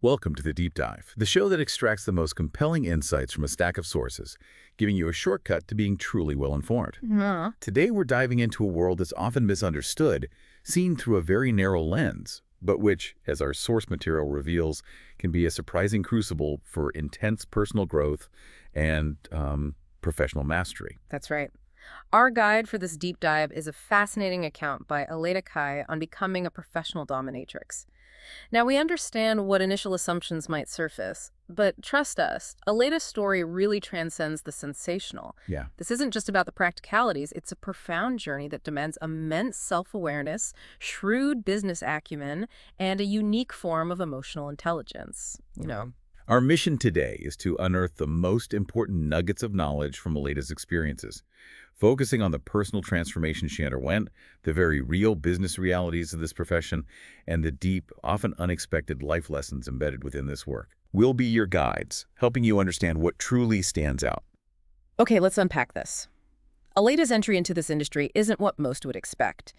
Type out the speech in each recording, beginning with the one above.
Welcome to The Deep Dive, the show that extracts the most compelling insights from a stack of sources, giving you a shortcut to being truly well-informed. Today, we're diving into a world that's often misunderstood, seen through a very narrow lens, but which, as our source material reveals, can be a surprising crucible for intense personal growth and professional mastery. That's right. Our guide for this deep dive is a fascinating account by Aleta Cai on becoming a professional dominatrix. Now, we understand what initial assumptions might surface, but trust us, Aleta's story really transcends the sensational. Yeah. This isn't just about the practicalities, it's a profound journey that demands immense self-awareness, shrewd business acumen, and a unique form of emotional intelligence. Our mission today is to unearth the most important nuggets of knowledge from Aleta's experiences, focusing on the personal transformation she underwent, the very real business realities of this profession, and the deep, often unexpected life lessons embedded within this work. We'll be your guides, helping you understand what truly stands out. Okay, let's unpack this. Aleta's entry into this industry isn't what most would expect.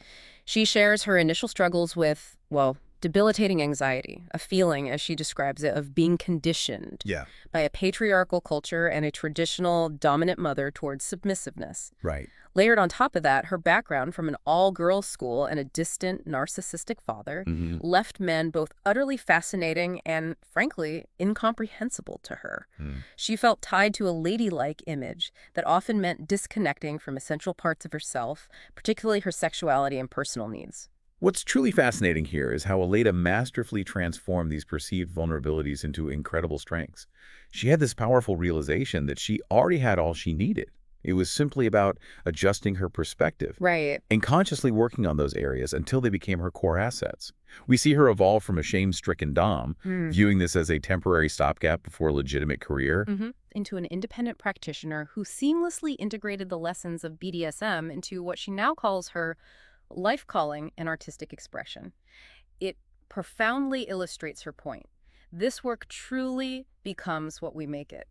She shares her initial struggles with, well, debilitating anxiety, a feeling, as she describes it, of being conditioned by a patriarchal culture and a traditional dominant mother towards submissiveness. Right. Layered on top of that, her background from an all-girls school and a distant, narcissistic father left men both utterly fascinating and, frankly, incomprehensible to her. She felt tied to a ladylike image that often meant disconnecting from essential parts of herself, particularly her sexuality and personal needs. What's truly fascinating here is how Aleta masterfully transformed these perceived vulnerabilities into incredible strengths. She had this powerful realization that she already had all she needed. It was simply about adjusting her perspective. Right. And consciously working on those areas until they became her core assets. We see her evolve from a shame-stricken dom, viewing this as a temporary stopgap before a legitimate career, into an independent practitioner who seamlessly integrated the lessons of BDSM into what she now calls her life calling and artistic expression. It profoundly illustrates her point. This work truly becomes what we make it.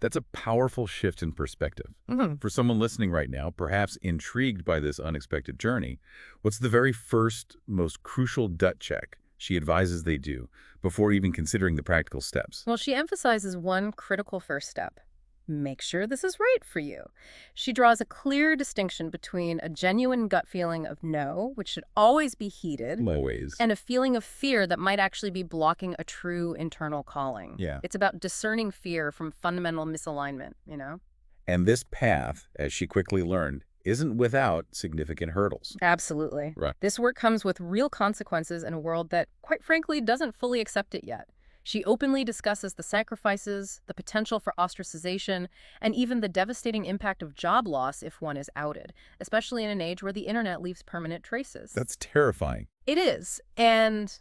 That's a powerful shift in perspective. For someone listening right now, perhaps intrigued by this unexpected journey, what's the very first, most crucial gut check she advises they do before even considering the practical steps? Well, she emphasizes one critical first step. Make sure this is right for you. She draws a clear distinction between a genuine gut feeling of no, which should always be heeded, Always. and a feeling of fear that might actually be blocking a true internal calling. Yeah. It's about discerning fear from fundamental misalignment, And this path, as she quickly learned, isn't without significant hurdles. Absolutely. Right. This work comes with real consequences in a world that, quite frankly, doesn't fully accept it yet. She openly discusses the sacrifices, the potential for ostracization, and even the devastating impact of job loss if one is outed, especially in an age where the internet leaves permanent traces. That's terrifying. It is, and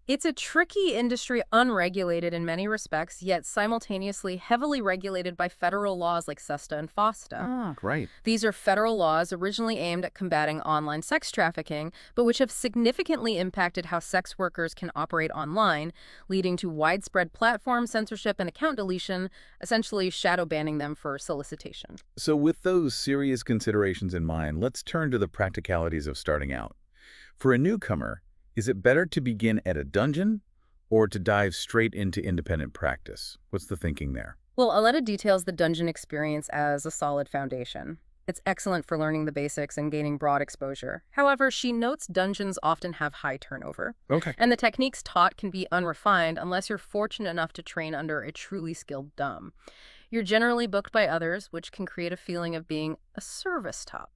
it's a tricky industry, unregulated in many respects, yet simultaneously heavily regulated by federal laws like SESTA and FOSTA. Right. These are federal laws originally aimed at combating online sex trafficking, but which have significantly impacted how sex workers can operate online, leading to widespread platform censorship and account deletion, essentially shadow banning them for solicitation. So with those serious considerations in mind, let's turn to the practicalities of starting out. For a newcomer, is it better to begin at a dungeon or to dive straight into independent practice? What's the thinking there? Well, Aleta details the dungeon experience as a solid foundation. It's excellent for learning the basics and gaining broad exposure. However, she notes dungeons often have high turnover. Okay. And the techniques taught can be unrefined unless you're fortunate enough to train under a truly skilled dom. You're generally booked by others, which can create a feeling of being a service top.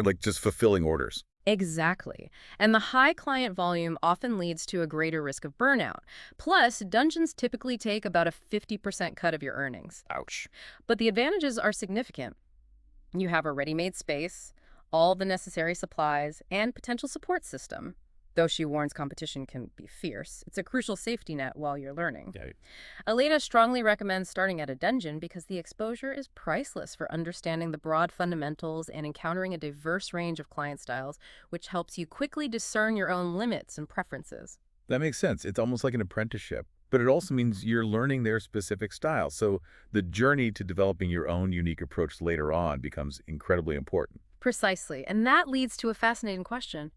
Like just fulfilling orders. Exactly. And the high client volume often leads to a greater risk of burnout. Plus, dungeons typically take about a 50% cut of your earnings. Ouch. But the advantages are significant. You have a ready-made space, all the necessary supplies, and potential support system. Though she warns competition can be fierce, it's a crucial safety net while you're learning. Yeah. Aleta strongly recommends starting at a dungeon because the exposure is priceless for understanding the broad fundamentals and encountering a diverse range of client styles, which helps you quickly discern your own limits and preferences. That makes sense. It's almost like an apprenticeship, but it also means you're learning their specific style. So the journey to developing your own unique approach later on becomes incredibly important. Precisely. And that leads to a fascinating question.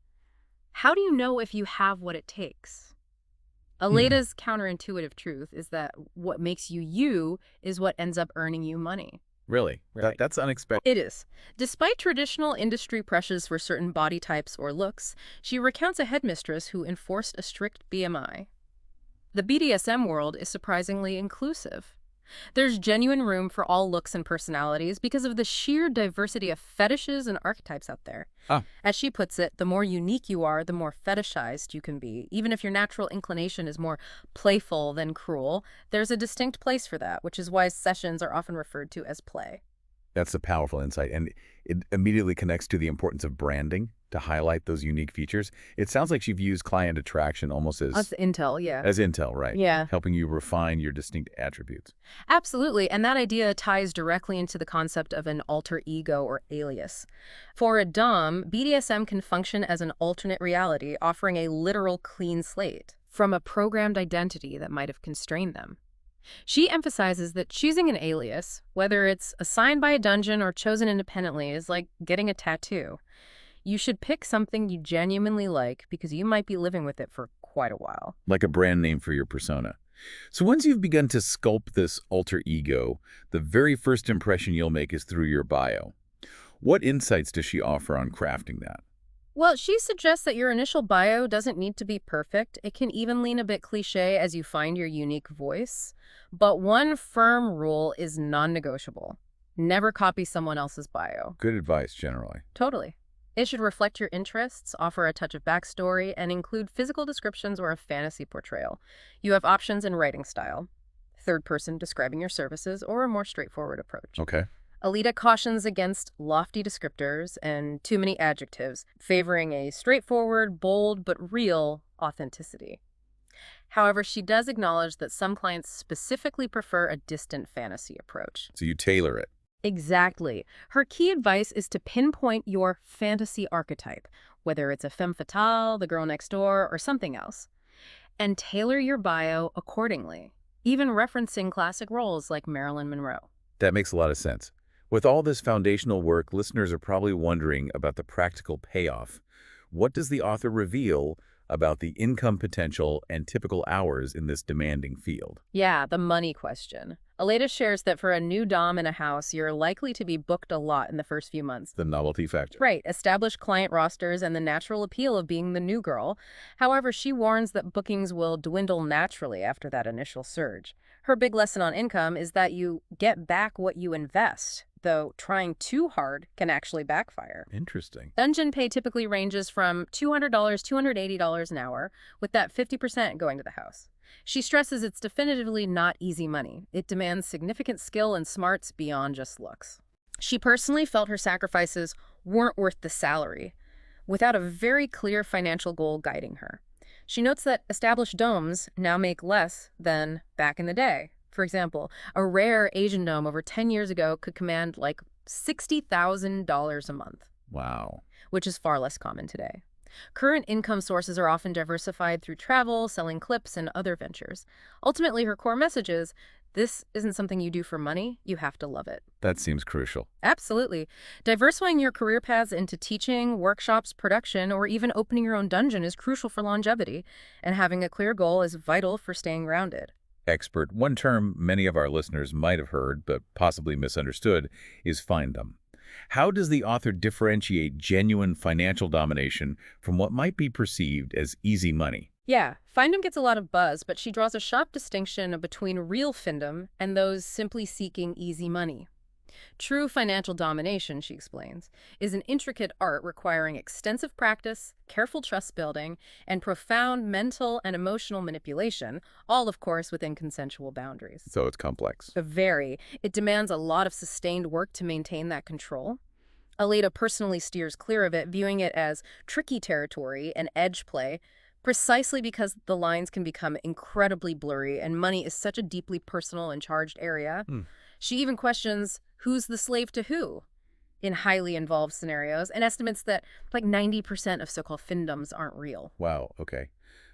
How do you know if you have what it takes? Aleta's counterintuitive truth is that what makes you you is what ends up earning you money. Really? Right. That's unexpected. It is. Despite traditional industry pressures for certain body types or looks, she recounts a headmistress who enforced a strict BMI. The BDSM world is surprisingly inclusive. There's genuine room for all looks and personalities because of the sheer diversity of fetishes and archetypes out there. Ah. As she puts it, the more unique you are, the more fetishized you can be. Even if your natural inclination is more playful than cruel, there's a distinct place for that, which is why sessions are often referred to as play. That's a powerful insight, and it immediately connects to the importance of branding to highlight those unique features. It sounds like she views client attraction almost As intel, yeah. as intel, right? Yeah. Helping you refine your distinct attributes. Absolutely, and that idea ties directly into the concept of an alter ego or alias. For a dom, BDSM can function as an alternate reality, offering a literal clean slate from a programmed identity that might have constrained them. She emphasizes that choosing an alias, whether it's assigned by a dungeon or chosen independently, is like getting a tattoo. You should pick something you genuinely like because you might be living with it for quite a while. Like a brand name for your persona. So once you've begun to sculpt this alter ego, the very first impression you'll make is through your bio. What insights does she offer on crafting that? Well, she suggests that your initial bio doesn't need to be perfect. It can even lean a bit cliche as you find your unique voice. But one firm rule is non-negotiable. Never copy someone else's bio. Good advice, generally. Totally. It should reflect your interests, offer a touch of backstory, and include physical descriptions or a fantasy portrayal. You have options in writing style, third person describing your services, or a more straightforward approach. Okay. Aleta cautions against lofty descriptors and too many adjectives, favoring a straightforward, bold, but real authenticity. However, she does acknowledge that some clients specifically prefer a distant fantasy approach. So you tailor it. Exactly. Her key advice is to pinpoint your fantasy archetype, whether it's a femme fatale, the girl next door, or something else, and tailor your bio accordingly, even referencing classic roles like Marilyn Monroe. That makes a lot of sense. With all this foundational work, listeners are probably wondering about the practical payoff. What does the author reveal about the income potential and typical hours in this demanding field? Yeah, the money question. Aleta shares that for a new dom in a house, you're likely to be booked a lot in the first few months. The novelty factor. Right, establish client rosters and the natural appeal of being the new girl. However, she warns that bookings will dwindle naturally after that initial surge. Her big lesson on income is that you get back what you invest, though trying too hard can actually backfire. Interesting. Dungeon pay typically ranges from $200, $280 an hour, with that 50% going to the house. She stresses it's definitively not easy money. It demands significant skill and smarts beyond just looks. She personally felt her sacrifices weren't worth the salary, without a very clear financial goal guiding her. She notes that established domes now make less than back in the day. For example, a rare Asian dome over 10 years ago could command like $60,000 a month. Wow. Which is far less common today. Current income sources are often diversified through travel, selling clips, and other ventures. Ultimately, her core message is, this isn't something you do for money, you have to love it. That seems crucial. Absolutely. Diversifying your career paths into teaching, workshops, production, or even opening your own dungeon is crucial for longevity, and having a clear goal is vital for staying grounded. Expert. One term many of our listeners might have heard, but possibly misunderstood, is findom. How does the author differentiate genuine financial domination from what might be perceived as easy money? Yeah, findom gets a lot of buzz, but she draws a sharp distinction between real findom and those simply seeking easy money. True financial domination, she explains, is an intricate art requiring extensive practice, careful trust building, and profound mental and emotional manipulation, all, of course, within consensual boundaries. So it's complex. Very. It demands a lot of sustained work to maintain that control. Aleta personally steers clear of it, viewing it as tricky territory and edge play, precisely because the lines can become incredibly blurry and money is such a deeply personal and charged area. She even questions who's the slave to who in highly involved scenarios and estimates that like 90% of so-called findoms aren't real. Wow, okay.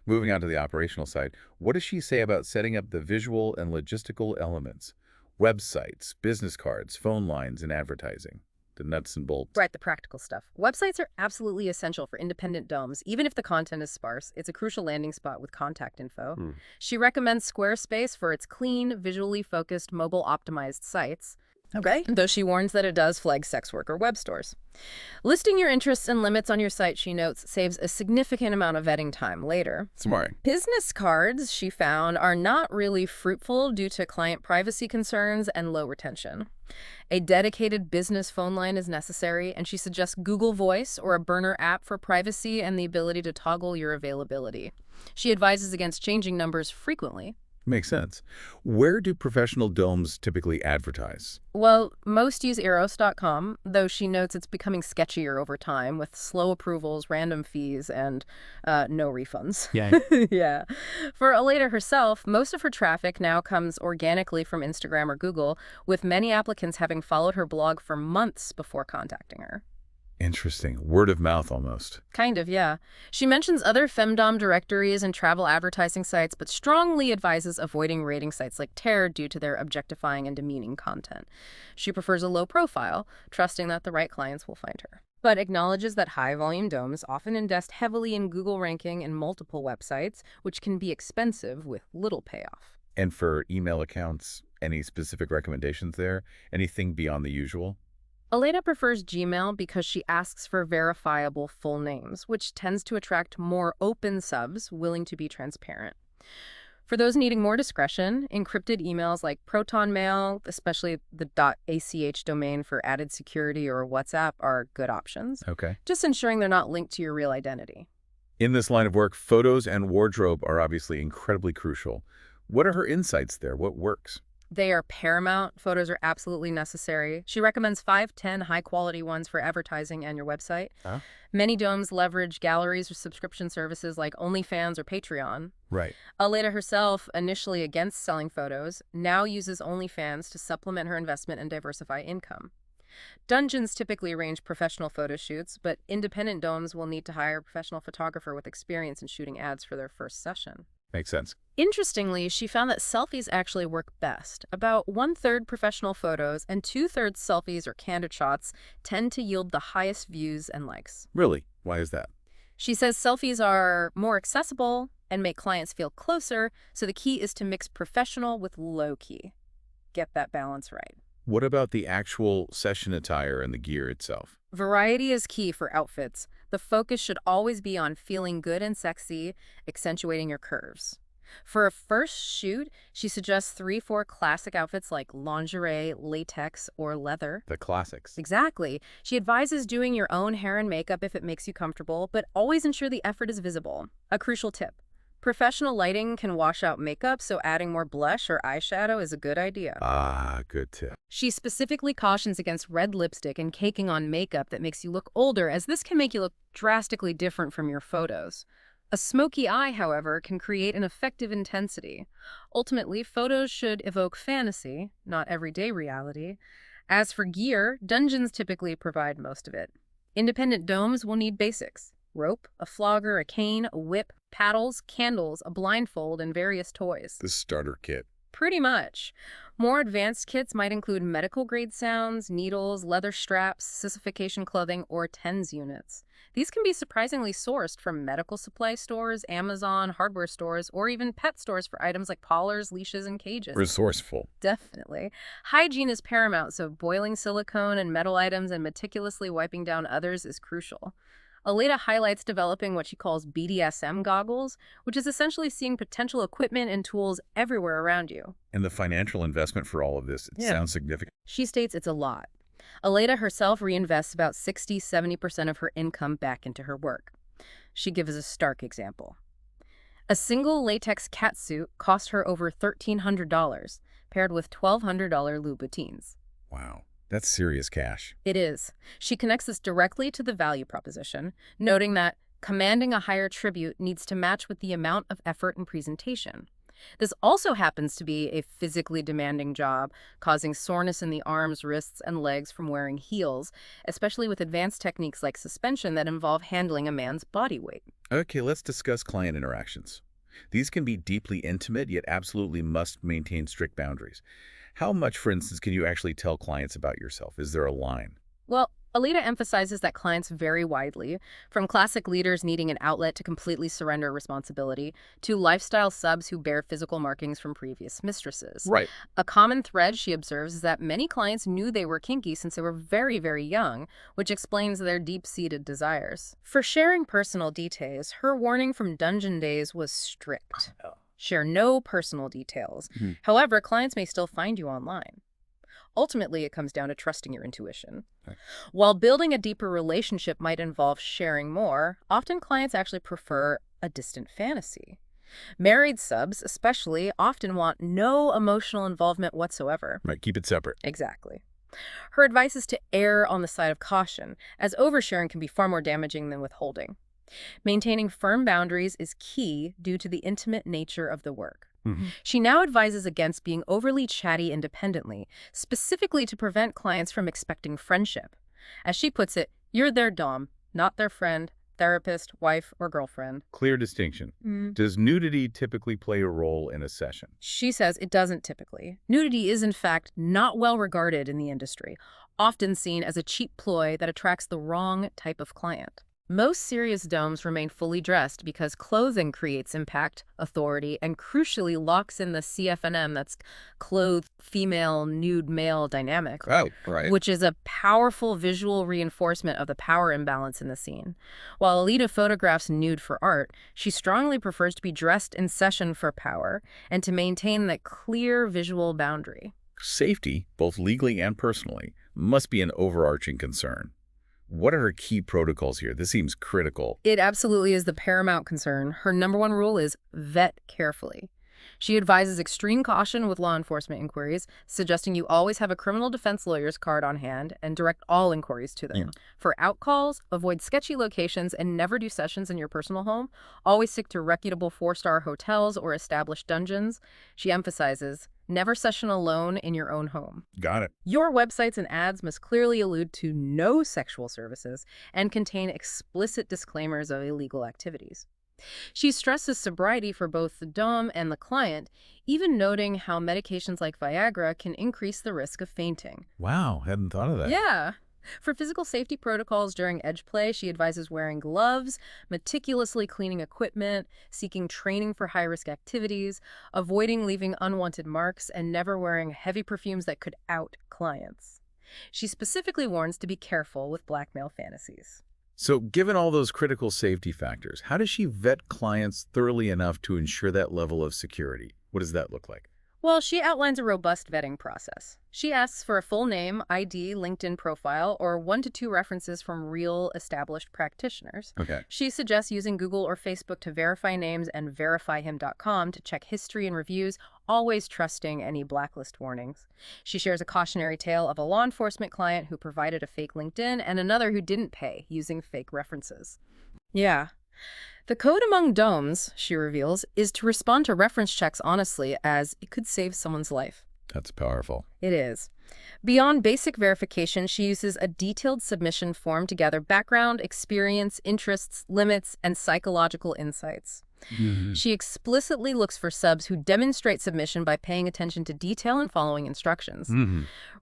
Moving on to the operational side, what does she say about setting up the visual and logistical elements? Websites, business cards, phone lines, and advertising. the nuts and bolts. Right, the practical stuff. Websites are absolutely essential for independent domes. Even if the content is sparse, it's a crucial landing spot with contact info. She recommends Squarespace for its clean, visually focused, mobile-optimized sites. Okay. Though she warns that it does flag sex work or web stores. Listing your interests and limits on your site, she notes, saves a significant amount of vetting time later. Smart. Business cards, she found, are not really fruitful due to client privacy concerns and low retention. A dedicated business phone line is necessary, and she suggests Google Voice or a burner app for privacy and the ability to toggle your availability. She advises against changing numbers frequently. Makes sense. Where do professional domes typically advertise? Well, most use Eros.com, though she notes it's becoming sketchier over time with slow approvals, random fees, and no refunds. Yeah. Yeah. For Aleta herself, most of her traffic now comes organically from Instagram or Google, with many applicants having followed her blog for months before contacting her. Interesting. Word of mouth almost. Kind of, yeah. She mentions other femdom directories and travel advertising sites, but strongly advises avoiding rating sites like Terror due to their objectifying and demeaning content. She prefers a low profile, trusting that the right clients will find her, but acknowledges that high-volume domes often invest heavily in Google ranking and multiple websites, which can be expensive with little payoff. And for email accounts, any specific recommendations there? Anything beyond the usual? Aleta prefers Gmail because she asks for verifiable full names, which tends to attract more open subs willing to be transparent. For those needing more discretion, encrypted emails like Proton Mail, especially the .ach domain for added security, or WhatsApp are good options. Okay. Just ensuring they're not linked to your real identity. In this line of work, photos and wardrobe are obviously incredibly crucial. What are her insights there? What works? They are paramount. Photos are absolutely necessary. She recommends 5-10 high-quality ones for advertising and your website. Huh? Many domes leverage galleries or subscription services like OnlyFans or Patreon. Right. Aleta herself, initially against selling photos, now uses OnlyFans to supplement her investment and diversify income. Dungeons typically arrange professional photo shoots, but independent domes will need to hire a professional photographer with experience in shooting ads for their first session. Makes sense. Interestingly, she found that selfies actually work best. About 1/3 professional photos and 2/3 selfies or candid shots tend to yield the highest views and likes. Really? Why is that? She says selfies are more accessible and make clients feel closer, so the key is to mix professional with low-key. Get that balance right. What about the actual session attire and the gear itself? Variety is key for outfits. The focus should always be on feeling good and sexy, accentuating your curves. For a first shoot, she suggests 3-4 classic outfits like lingerie, latex, or leather. The classics. Exactly. She advises doing your own hair and makeup if it makes you comfortable, but always ensure the effort is visible. A crucial tip. Professional lighting can wash out makeup, so adding more blush or eyeshadow is a good idea. Ah, good tip. She specifically cautions against red lipstick and caking on makeup that makes you look older, as this can make you look drastically different from your photos. A smoky eye, however, can create an effective intensity. Ultimately, photos should evoke fantasy, not everyday reality. As for gear, dungeons typically provide most of it. Independent domes will need basics: rope, a flogger, a cane, a whip, paddles, candles, a blindfold, and various toys. The starter kit. Pretty much. More advanced kits might include medical-grade sounds, needles, leather straps, sissification clothing, or TENS units. These can be surprisingly sourced from medical supply stores, Amazon, hardware stores, or even pet stores for items like collars, leashes, and cages. Resourceful. Definitely. Hygiene is paramount, so boiling silicone and metal items and meticulously wiping down others is crucial. Aleta highlights developing what she calls BDSM goggles, which is essentially seeing potential equipment and tools everywhere around you. And the financial investment for all of this, it sounds significant. She states it's a lot. Aleta herself reinvests about 60-70% of her income back into her work. She gives a stark example. A single latex catsuit cost her over $1,300, paired with $1,200 Louboutins. Wow. That's serious cash. It is. She connects this directly to the value proposition, noting that commanding a higher tribute needs to match with the amount of effort and presentation. This also happens to be a physically demanding job, causing soreness in the arms, wrists, and legs from wearing heels, especially with advanced techniques like suspension that involve handling a man's body weight. Okay, let's discuss client interactions. These can be deeply intimate, yet absolutely must maintain strict boundaries. How much, for instance, can you actually tell clients about yourself? Is there a line? Well, Aleta emphasizes that clients vary widely, from classic leaders needing an outlet to completely surrender responsibility, to lifestyle subs who bear physical markings from previous mistresses. Right. A common thread, she observes, is that many clients knew they were kinky since they were very, very young, which explains their deep-seated desires. For sharing personal details, her warning from dungeon days was strict. Share no personal details. However, clients may still find you online. Ultimately, it comes down to trusting your intuition. Okay. While building a deeper relationship might involve sharing more, often clients actually prefer a distant fantasy. Married subs, especially, often want no emotional involvement whatsoever. Right, keep it separate. Exactly. Her advice is to err on the side of caution, as oversharing can be far more damaging than withholding. Maintaining firm boundaries is key due to the intimate nature of the work. She now advises against being overly chatty independently, specifically to prevent clients from expecting friendship. As she puts it, you're their dom, not their friend, therapist, wife, or girlfriend. Clear distinction. Does nudity typically play a role in a session? She says it doesn't typically. Nudity is, in fact, not well regarded in the industry, often seen as a cheap ploy that attracts the wrong type of client. Most serious domes remain fully dressed because clothing creates impact, authority, and crucially locks in the CFNM, that's clothed female, nude male dynamic, which is a powerful visual reinforcement of the power imbalance in the scene. While Aleta photographs nude for art, she strongly prefers to be dressed in session for power and to maintain that clear visual boundary. Safety, both legally and personally, must be an overarching concern. What are her key protocols here? This seems critical. It absolutely is the paramount concern. Her number one rule is vet carefully. She advises extreme caution with law enforcement inquiries, suggesting you always have a criminal defense lawyer's card on hand and direct all inquiries to them. For outcalls, avoid sketchy locations and never do sessions in your personal home. Always stick to reputable 4-star hotels or established dungeons. She emphasizes, never session alone in your own home. Got it. Your websites and ads must clearly allude to no sexual services and contain explicit disclaimers of illegal activities. She stresses sobriety for both the dom and the client, even noting how medications like Viagra can increase the risk of fainting. Wow, hadn't thought of that. Yeah. For physical safety protocols during edge play, she advises wearing gloves, meticulously cleaning equipment, seeking training for high-risk activities, avoiding leaving unwanted marks, and never wearing heavy perfumes that could out clients. She specifically warns to be careful with blackmail fantasies. So given all those critical safety factors, how does she vet clients thoroughly enough to ensure that level of security? What does that look like? Well, she outlines a robust vetting process. She asks for a full name, ID, LinkedIn profile, or 1 to 2 references from real established practitioners. Okay. She suggests using Google or Facebook to verify names and verifyhim.com to check history and reviews, always trusting any blacklist warnings. She shares a cautionary tale of a law enforcement client who provided a fake LinkedIn and another who didn't pay, using fake references. Yeah. The code among domes, she reveals, is to respond to reference checks honestly, as it could save someone's life. That's powerful. It is. Beyond basic verification, she uses a detailed submission form to gather background, experience, interests, limits, and psychological insights. She explicitly looks for subs who demonstrate submission by paying attention to detail and following instructions.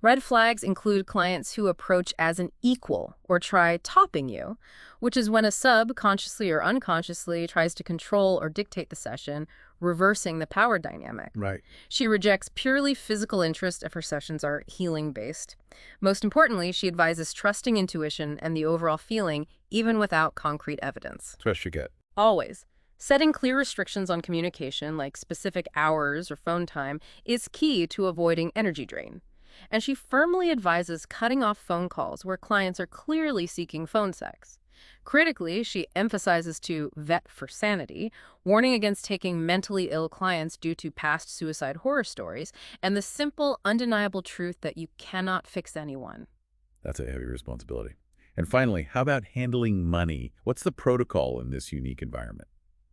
Red flags include clients who approach as an equal or try topping you, which is when a sub, consciously or unconsciously, tries to control or dictate the session, reversing the power dynamic. Right. She rejects purely physical interest if her sessions are healing-based. Most importantly, she advises trusting intuition and the overall feeling, even without concrete evidence. Trust your gut. Always. Setting clear restrictions on communication, like specific hours or phone time, is key to avoiding energy drain. And she firmly advises cutting off phone calls where clients are clearly seeking phone sex. Critically, she emphasizes to vet for sanity, warning against taking mentally ill clients due to past suicide horror stories, and the simple, undeniable truth that you cannot fix anyone. That's a heavy responsibility. And finally, how about handling money? What's the protocol in this unique environment?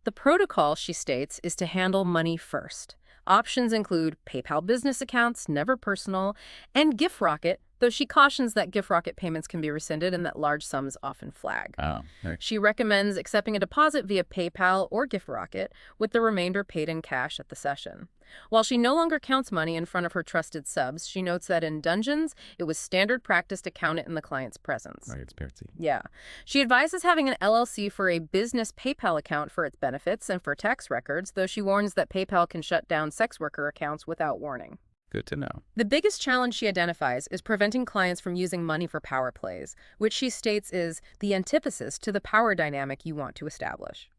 The protocol, she states, is to handle money first. Options include PayPal business accounts, never personal, and GiftRocket, though she cautions that gift rocket payments can be rescinded and that large sums often flag. Oh, okay. She recommends accepting a deposit via PayPal or gift rocket, with the remainder paid in cash at the session. While she no longer counts money in front of her trusted subs, she notes that in dungeons, it was standard practice to count it in the client's presence. Right, it's parity. Yeah. She advises having an LLC for a business PayPal account for its benefits and for tax records, though she warns that PayPal can shut down sex worker accounts without warning. Good to know. The biggest challenge she identifies is preventing clients from using money for power plays, which she states is the antithesis to the power dynamic you want to establish.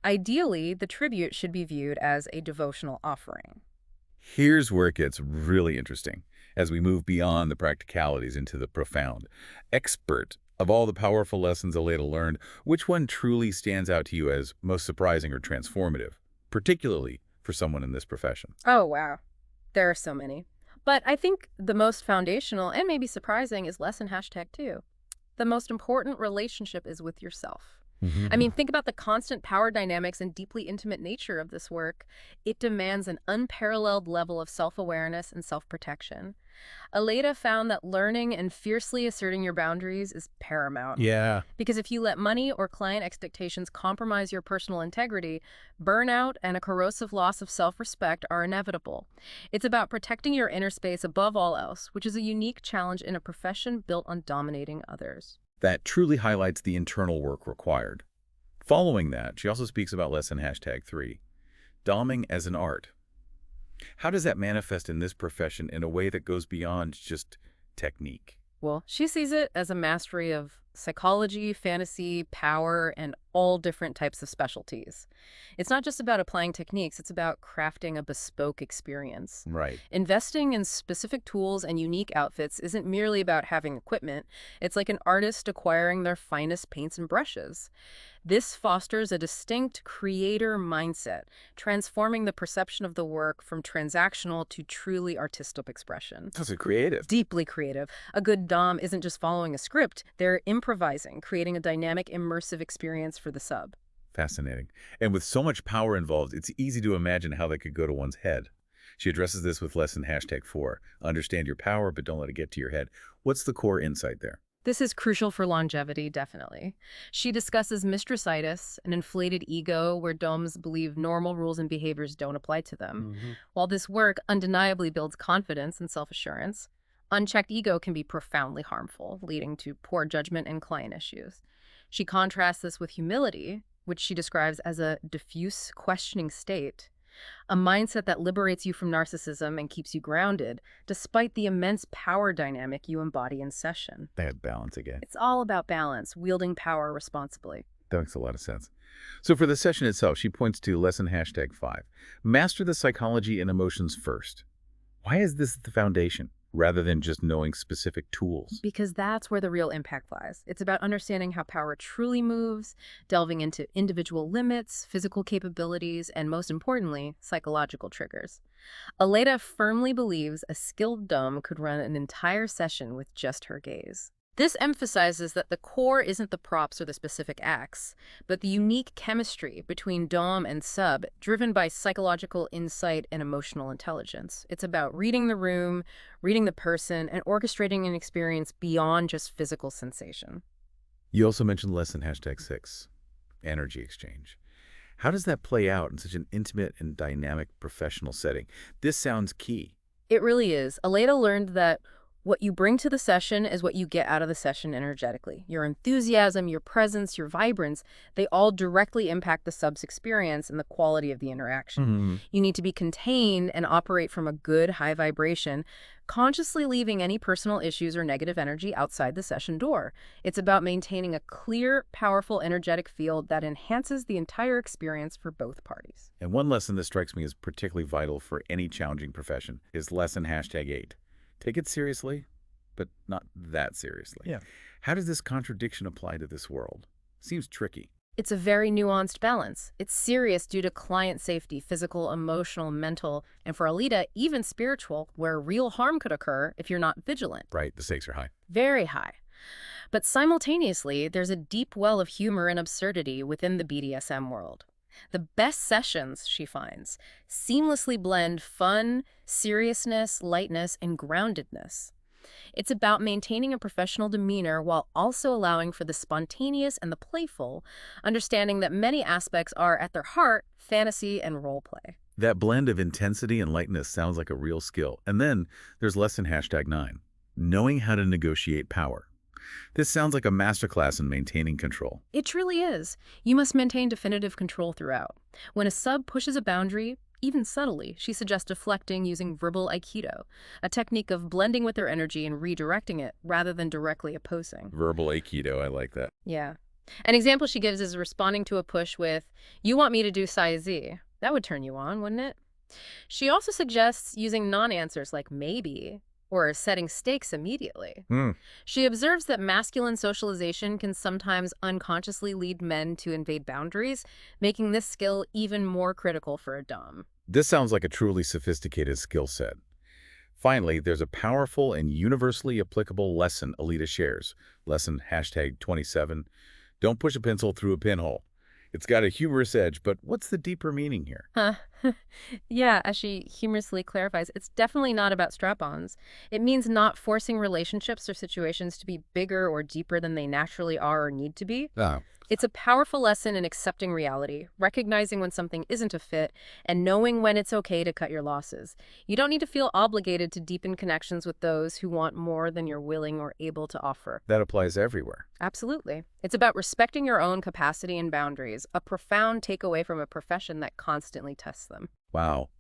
Ideally, the tribute should be viewed as a devotional offering. Here's where it gets really interesting as we move beyond the practicalities into the profound. Expert, of all the powerful lessons Aleta learned, which one truly stands out to you as most surprising or transformative, particularly for someone in this profession? Oh, wow. There are so many. But I think the most foundational and maybe surprising is lesson #2. The most important relationship is with yourself. I mean, think about the constant power dynamics and deeply intimate nature of this work. It demands an unparalleled level of self-awareness and self-protection. Aleta found that learning and fiercely asserting your boundaries is paramount. Yeah. Because if you let money or client expectations compromise your personal integrity, burnout and a corrosive loss of self-respect are inevitable. It's about protecting your inner space above all else, which is a unique challenge in a profession built on dominating others. That truly highlights the internal work required. Following that, she also speaks about lesson #3, doming as an art. How does that manifest in this profession in a way that goes beyond just technique? Well, she sees it as a mastery of psychology, fantasy, power, and all different types of specialties. It's not just about applying techniques, it's about crafting a bespoke experience. Right. Investing in specific tools and unique outfits isn't merely about having equipment. It's like an artist acquiring their finest paints and brushes. This fosters a distinct creator mindset, transforming the perception of the work from transactional to truly artistic expression. That's creative. Deeply creative. A good dom isn't just following a script, they're improvising, creating a dynamic, immersive experience for the sub. Fascinating. And with so much power involved, it's easy to imagine how that could go to one's head. She addresses this with lesson #4, understand your power, but don't let it get to your head. What's the core insight there? This is crucial for longevity, definitely. She discusses mistressitis, an inflated ego where doms believe normal rules and behaviors don't apply to them. While this work undeniably builds confidence and self-assurance, unchecked ego can be profoundly harmful, leading to poor judgment and client issues. She contrasts this with humility, which she describes as a diffuse, questioning state, a mindset that liberates you from narcissism and keeps you grounded, despite the immense power dynamic you embody in session. That balance again. It's all about balance, wielding power responsibly. That makes a lot of sense. So for the session itself, she points to lesson #5, master the psychology and emotions first. Why is this the foundation, rather than just knowing specific tools? Because that's where the real impact lies. It's about understanding how power truly moves, delving into individual limits, physical capabilities, and most importantly, psychological triggers. Aleta firmly believes a skilled dom could run an entire session with just her gaze. This emphasizes that the core isn't the props or the specific acts, but the unique chemistry between dom and sub, driven by psychological insight and emotional intelligence. It's about reading the room, reading the person, and orchestrating an experience beyond just physical sensation. You also mentioned lesson #6, energy exchange. How does that play out in such an intimate and dynamic professional setting? This sounds key. It really is. Aleta learned that what you bring to the session is what you get out of the session energetically. Your enthusiasm, your presence, your vibrance, they all directly impact the sub's experience and the quality of the interaction. You need to be contained and operate from a good, high vibration, consciously leaving any personal issues or negative energy outside the session door. It's about maintaining a clear, powerful, energetic field that enhances the entire experience for both parties. And one lesson that strikes me as particularly vital for any challenging profession is lesson #8. Take it seriously, but not that seriously. Yeah. How does this contradiction apply to this world? Seems tricky. It's a very nuanced balance. It's serious due to client safety, physical, emotional, mental, and for Aleta, even spiritual, where real harm could occur if you're not vigilant. Right, the stakes are high. Very high. But simultaneously, there's a deep well of humor and absurdity within the BDSM world. The best sessions, she finds, seamlessly blend fun, seriousness, lightness, and groundedness. It's about maintaining a professional demeanor while also allowing for the spontaneous and the playful, understanding that many aspects are, at their heart, fantasy and role play. That blend of intensity and lightness sounds like a real skill. And then there's lesson #9, knowing how to negotiate power. This sounds like a masterclass in maintaining control. It truly is. You must maintain definitive control throughout. When a sub pushes a boundary, even subtly, she suggests deflecting using verbal aikido, a technique of blending with their energy and redirecting it rather than directly opposing. Verbal aikido, I like that. Yeah. An example she gives is responding to a push with, "You want me to do size Z." That would turn you on, wouldn't it? She also suggests using non-answers like maybe or setting stakes immediately. She observes that masculine socialization can sometimes unconsciously lead men to invade boundaries, making this skill even more critical for a dom. This sounds like a truly sophisticated skill set. Finally, there's a powerful and universally applicable lesson Aleta shares. Lesson #27, don't push a pencil through a pinhole. It's got a humorous edge, but what's the deeper meaning here? Yeah, as she humorously clarifies, it's definitely not about strap-ons. It means not forcing relationships or situations to be bigger or deeper than they naturally are or need to be. Ah, It's a powerful lesson in accepting reality, recognizing when something isn't a fit, and knowing when it's okay to cut your losses. You don't need to feel obligated to deepen connections with those who want more than you're willing or able to offer. that applies everywhere. Absolutely. It's about respecting your own capacity and boundaries, a profound takeaway from a profession that constantly tests them. Wow.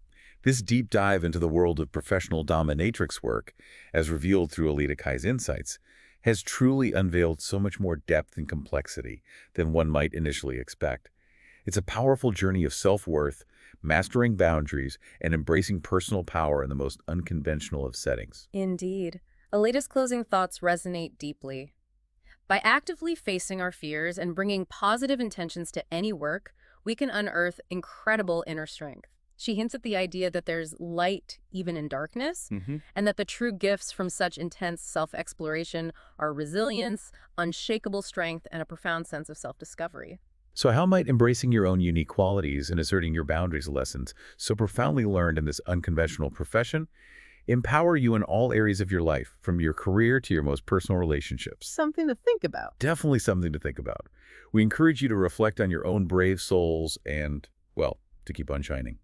This deep dive into the world of professional dominatrix work, as revealed through Aleta Cai's insights, has truly unveiled so much more depth and complexity than one might initially expect. It's a powerful journey of self-worth, mastering boundaries, and embracing personal power in the most unconventional of settings. Indeed. Aleta's closing thoughts resonate deeply. By actively facing our fears and bringing positive intentions to any work, we can unearth incredible inner strength. She hints at the idea that there's light even in darkness, and that the true gifts from such intense self-exploration are resilience, unshakable strength, and a profound sense of self-discovery. So how might embracing your own unique qualities and asserting your boundaries lessons, so profoundly learned in this unconventional profession, empower you in all areas of your life, from your career to your most personal relationships? Something to think about. Definitely something to think about. We encourage you to reflect on your own brave souls and, well, to keep on shining.